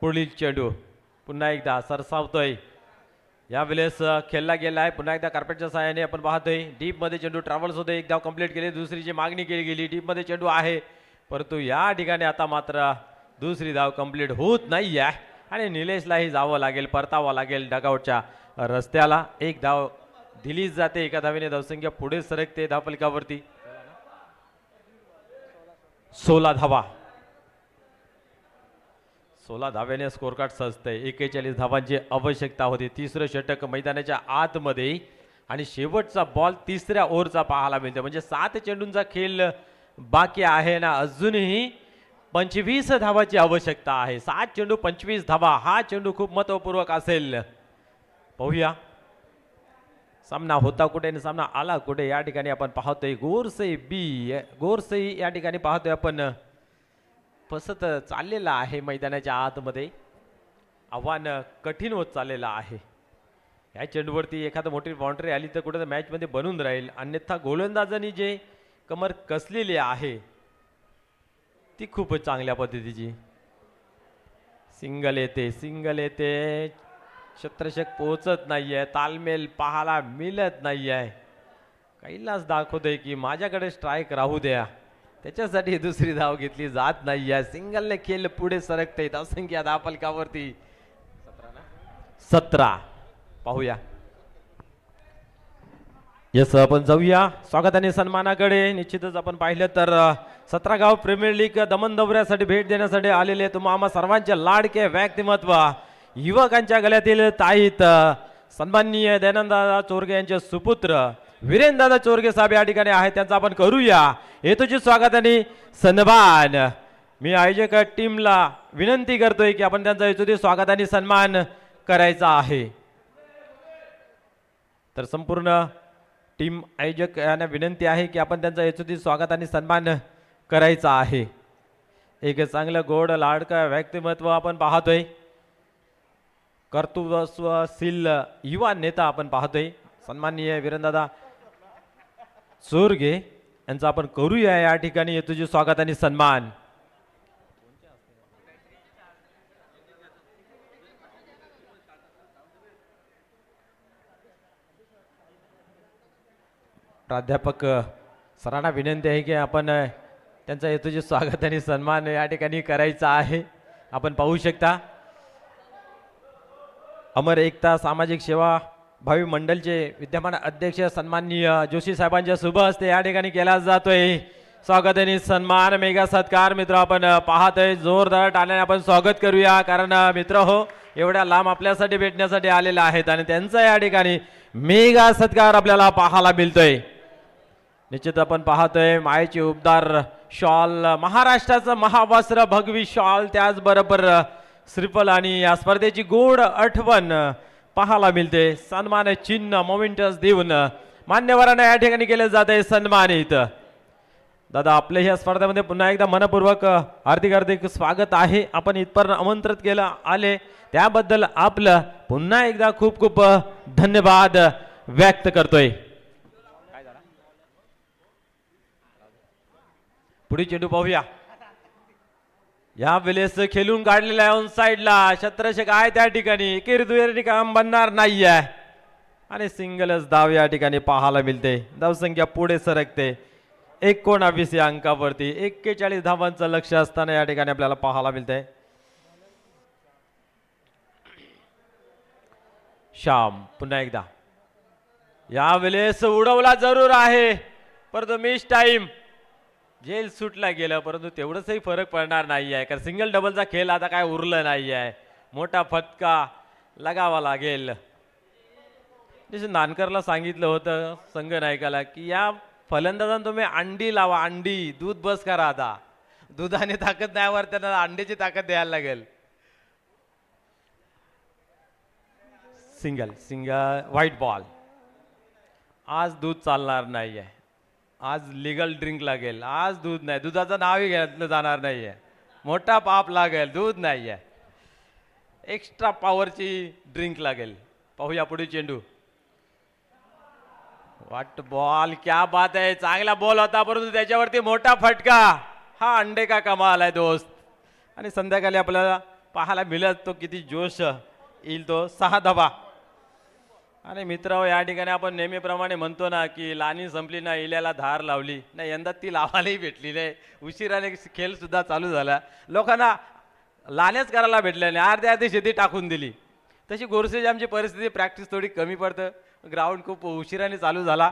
पुढील चेंडू पुन्हा एकदा सरसावतोय. यावेळेस खेळला गेला आहे. पुन्हा एकदा कार्पेटच्या सहाय्याने आपण पाहतोय. डीप मध्ये चेंडू ट्रॅव्हल्स होते. एक धाव कंप्लीट केली. दुसरीची मागणी केली गेली. डीप मध्ये चेंडू आहे, परंतु या ठिकाणी आता मात्र दुसरी धाव कंप्लीट होत नाही आहे आणि निलेशलाही जावं लागेल, परतावं लागेल डगआउटच्या रस्त्याला. एक धाव दिलीच जाते. एका धावेने धावसंख्या पुढे सरकते धावफलकावरती. 16 धावा. 16 धाव्याने स्कोर कार्ड सजतंय. 41 धावांची आवश्यकता होती. तिसरं षटक मैदानाच्या आतमध्ये आणि शेवटचा बॉल 3ऱ्या ओव्हरचा पाहायला मिळतो. म्हणजे 7 चेंडूंचा खेळ बाकी आहे ना. अजूनही 25 धावाची आवश्यकता आहे. 7 चेंडू 25 धावा. हा चेंडू खूप महत्वपूर्वक असेल. पाहूया सामना होता कुठे आणि सामना आला कुठे. या ठिकाणी आपण पाहतोय गोरसई या ठिकाणी पाहतोय आपण फसत चाललेला आहे. मैदानाच्या आतमध्ये आव्हान कठीण होत चाललेलं आहे. या चेंडूवरती एखादी मोठी बाउंड्री आली तर कुठे मॅच मध्ये बनून राहील. अन्यथा गोलंदाजांनी जे कमर कसलेली आहे ती खूप चांगल्या पद्धतीची. सिंगल येते. क्षेत्ररक्षक पोहोचत नाहीये. तालमेल पाहायला मिळत नाहीये. काहीलाच दाखवतोय की माझ्याकडे स्ट्राईक राहू द्या. त्याच्यासाठी दुसरी धाव घेतली जात नाहीये. सिंगलने खेळ पुढे सरकते. धावसंख्या धावफलकावरती 17. पाहूया. यस, आपण जाऊया स्वागत आणि सन्मानाकडे. निश्चितच आपण पाहिलं तर 17 गाव प्रीमियर लीग दमन दौऱ्यासाठी भेट देण्यासाठी आलेले तुम्हा सर्वांचे लाडके व्यक्तिमत्व युवकांच्या गळ्यातील ताईत सन्माननीय दयानंददादा चोरगे यांचे सुपुत्र वीरेंद्रदादा चोरगे साहेब या ठिकाणी आहेत. त्यांचा आपण करूया हेतूची स्वागत आणि सन्मान. मी आयोजक टीमला विनंती करतोय की आपण त्यांचा हेतूची स्वागत आणि सन्मान करायचा आहे. तर संपूर्ण टीम आयोजक यांना विनंती आहे की आपण त्यांचा हेतूची स्वागत आणि सन्मान करायचा आहे. एक चांगलं गोड लाडका व्यक्तिमत्व आपण पाहतोय. कर्तृत्वशील युवा नेता आपण पाहतोय. सन्माननीय वीरेंद्रदादा चोरगे यांचा आपण करूया या ठिकाणी हेतूची स्वागत आणि सन्मान. प्राध्यापक सरांना विनंती आहे की आपण त्यांचा हेतूचे स्वागत आणि सन्मान या ठिकाणी करायचा आहे. आपण पाहू शकता अमर एकता सामाजिक सेवा भावी मंडलचे विद्यमान अध्यक्ष सन्माननीय जोशी साहेबांच्या शुभ हस्ते या ठिकाणी केला जातोय. स्वागत आणि सन्मान मेगा सत्कार मित्र आपण पाहतोय. जोरदार टाळ्याने आपण स्वागत करूया, कारण मित्र हो एवढ्या लांब आपल्यासाठी भेटण्यासाठी आलेले आहेत आणि त्यांचा या ठिकाणी मेगा सत्कार आपल्याला पाहायला मिळतोय. निश्चित आपण पाहतोय मायेचे उबदार शॉल, महाराष्ट्राचं महावस्त्र भगवी शॉल, त्याचबरोबर श्रीफल आणि या स्पर्धेची गोड आठवण पाहायला मिळते. सन्मान चिन्ह मोमेंटस देऊन मान्यवरांना या ठिकाणी केले जाते सन्मानित. दादा आपल्या ह्या स्पर्धेमध्ये पुन्हा एकदा मनपूर्वक हार्दिक हार्दिक स्वागत आहे. आपण इथपर्यंत आमंत्रित केलं आले त्याबद्दल आपलं पुन्हा एकदा खूप खूप धन्यवाद व्यक्त करतोय. पुढे चेंडू पाहूया. या वेळेस खेळून काढलेला आहे ऑन साइडला शत्रशक आहे त्या ठिकाणी किरदुरी काम बनणार नाही आहे आणि सिंगलच धाव या ठिकाणी पाहायला मिळते. धावसंख्या पुढे सरकते 19 या अंकावरती. 41 धावांचं लक्ष असताना या ठिकाणी आपल्याला पाहायला मिळते. श्याम पुन्हा एकदा या वेळेस उडवला जरूर आहे, परंतु मिस टाइम जेल सुटला गेलं, परंतु तेवढंचही फरक पडणार नाही आहे, कारण सिंगल डबलचा खेळ आता काय उरलं नाही आहे. मोठा फटका लगावा लागेल. जसं नानकरला सांगितलं होतं संघ नायकाला की या फलंदाजांना तुम्ही अंडी लावा, अंडी दूध बस करा. आता दुधाने ताकद नाही वर त्यांना अंड्याची ताकद द्यायला लागेल. Single single white ball. आज दूध चालणार नाही आहे, आज लिगल ड्रिंक लागेल. आज दूध नाही, दुधाचं नावही घेतलं जाणार नाही आहे. मोठा पाप लागेल, दूध नाही आहे, एक्स्ट्रा पॉवरची ड्रिंक लागेल. पाहूया पुढे चेंडू. व्हाट बॉल, क्या बात आहे. चांगला बॉल होता, परंतु त्याच्यावरती मोठा फटका. हा अंडे का कमाल आहे दोस्त. आणि संध्याकाळी आपल्याला पाहायला मिळत तो किती जोश येईल तो 6 धावा. आणि मित्र या ठिकाणी आपण नेहमीप्रमाणे म्हणतो ना की लाणी संपली ना इल्याला धार लावली नाही, यंदा ती लावायलाही भेटली नाही. उशिराने खेळ सुद्धा चालू झाला, लोकांना लाण्याच करायला भेटल्या नाही, अर्धी शेती टाकून दिली. तशी गोरसेची आमची परिस्थिती, प्रॅक्टिस थोडी कमी पडतं, ग्राउंड खूप उशिराने चालू झाला.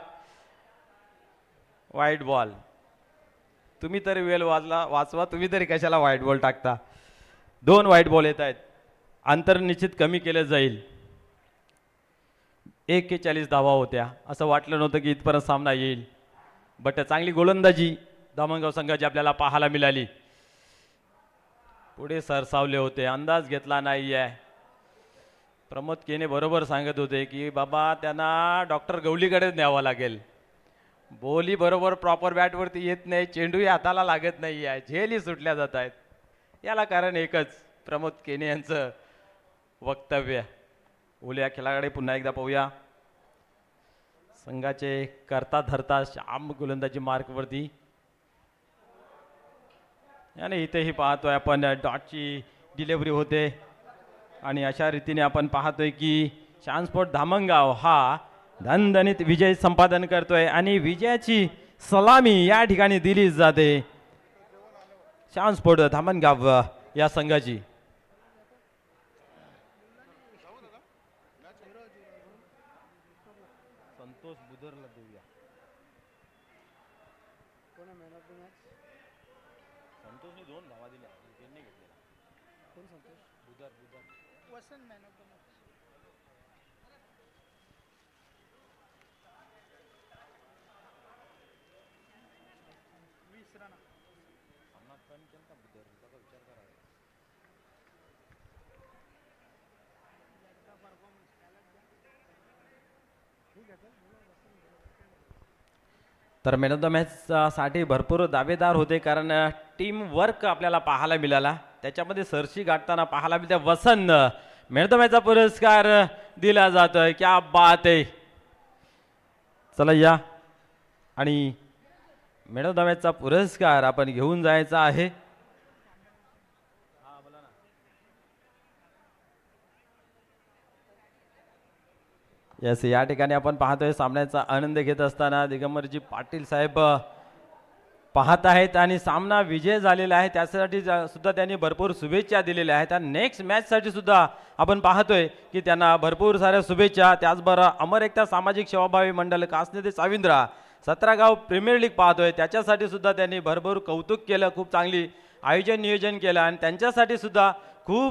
White ball. तुम्ही तरी वेळ वाचवा, तुम्ही तरी कशाला व्हाईट बॉल टाकता. 2 व्हाईट बॉल येत आहेत, अंतर निश्चित कमी केलं जाईल. 41 धावा होत्या, असं वाटलं नव्हतं की इथपर्यंत सामना येईल, बट चांगली गोलंदाजी धामणगाव संघाची आपल्याला पाहायला मिळाली. पुढे सरसावले होते, अंदाज घेतला नाही आहे. प्रमोद केने बरोबर सांगत होते की बाबा त्यांना डॉक्टर गवलीकडेच न्यावं लागेल. बॉली बरोबर प्रॉपर बॅटवरती येत नाही, चेंडूही हाताला लागत नाही आहे, झेलही सुटल्या जात आहेत. याला कारण एकच, प्रमोद केने यांचं वक्तव्य. ओल्या खेळाकडे पुन्हा एकदा पाहूया. संघाचे करता धरता श्याम गोलंदाजी मार्कवरती. आणि इथेही पाहतोय आपण डॉटची डिलिव्हरी होते आणि अशा रीतीने आपण पाहतोय की शानस्पोर्ट धामणगाव हा धनधनीत विजय संपादन करतोय आणि विजयाची सलामी या ठिकाणी दिली जाते शानस्पोर्ट धामणगाव या संघाची. संतोष बुधरला देऊया. संतोषने 2 धावा दिल्या, त्यांनी घेतलेला. कोण संतोष? बुधर वसंत मॅन ऑफ द मॅच. विचार करा. तर मॅन ऑफ द मॅच साठी भरपूर दावेदार होते, कारण टीम वर्क आपल्याला पाहायला मिळाला. त्याच्यामध्ये सरशी गाठताना पाहायला मिळते. वसंत मॅन ऑफ द मॅचचा पुरस्कार दिला जातोय. क्या बात आहे. चला या आणि मॅन ऑफ द मॅचचा पुरस्कार आपण घेऊन जायचा आहे. यस, या ठिकाणी आपण पाहतोय सामन्याचा आनंद घेत असताना दिगंबरजी पाटील साहेब पाहत आहेत आणि सामना विजय झालेला आहे त्यासाठी सुद्धा त्यांनी भरपूर शुभेच्छा दिलेल्या आहेत आणि नेक्स्ट मॅचसाठी सुद्धा आपण पाहतोय की त्यांना भरपूर साऱ्या शुभेच्छा. त्याचबरोबर अमर एकता सामाजिक सेवाभावी मंडळ कासने ते साविंद्रा 17 गाव प्रीमियर लीग पाहतोय त्याच्यासाठी सुद्धा त्यांनी भरपूर कौतुक केलं. खूप चांगली आयोजन नियोजन केलं आणि त्यांच्यासाठी सुद्धा खूप